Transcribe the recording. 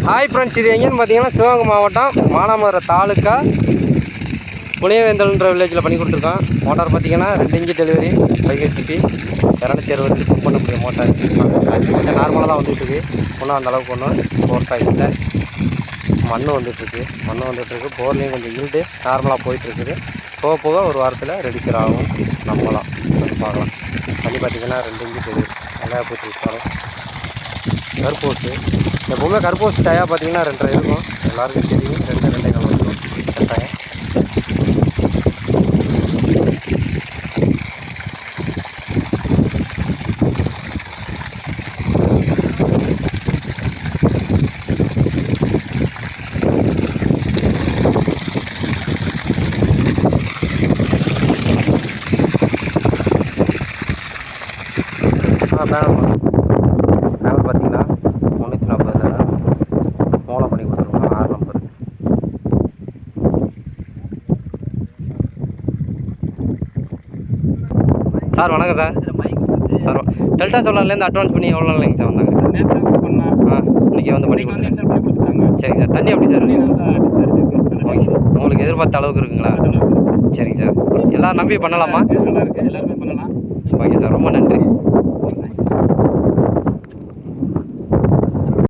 Hi friends, இது எங்கேன்னு பார்த்தீங்கன்னா சிவகங்கை மாவட்டம் மானாமதுரை தாலுக்கா புளியவேந்தல்ன்ற வில்லேஜில் பண்ணி கொடுத்துருக்கோம். மோட்டார் பார்த்தீங்கன்னா 2 இன்ச்சு டெலிவரி 5 HP 260 புக் பண்ணக்கூடிய மோட்டார். கொஞ்சம் நார்மலாக தான் வந்துட்டுருக்கு. ஒன்றும் அந்தளவுக்கு ஒன்றும் ஃபோர்ஸ் ஆகிட்டு மண் வந்துட்டுருக்கு. போர்லேயும் கொஞ்சம் ஈல்டு நார்மலாக போயிட்டுருக்குது. போக போக ஒரு வாரத்தில் ரெடியூசர் ஆகும். நம்பலாம் பார்க்கலாம். தண்ணி பார்த்தீங்கன்னா 2 இன்ச்சு டெலிவரி நல்லா போயிட்டு கருப்போசு. எப்போவுமே கருப்போசு டயா பார்த்தீங்கன்னா 2.5 இருக்கும். எல்லாருக்கும் தெரியும். 2.5 இருக்கும் டயம். பேனல் பார்த்தீங்கன்னா 340 மூலம் பண்ணி கொடுத்துருக்கோம். 6 நம்பர். சார் வணக்கம் சார். சார் டெல்டா சோலார்லேருந்து அட்வான்ஸ் பண்ணி எவ்வளோ நாளைங்க சார் வந்தாங்க? இன்றைக்கி வந்து பண்ணி கொடுத்துருக்காங்க. சரிங்க சார். தண்ணி எப்படி சார்? ஓகே. உங்களுக்கு எதிர்பார்த்த அளவுக்கு இருக்குங்களா? சரிங்க சார். எல்லோரும் நம்பி பண்ணலாமா? எல்லாருமே பண்ணலாம். ஓகே சார், ரொம்ப நன்றி.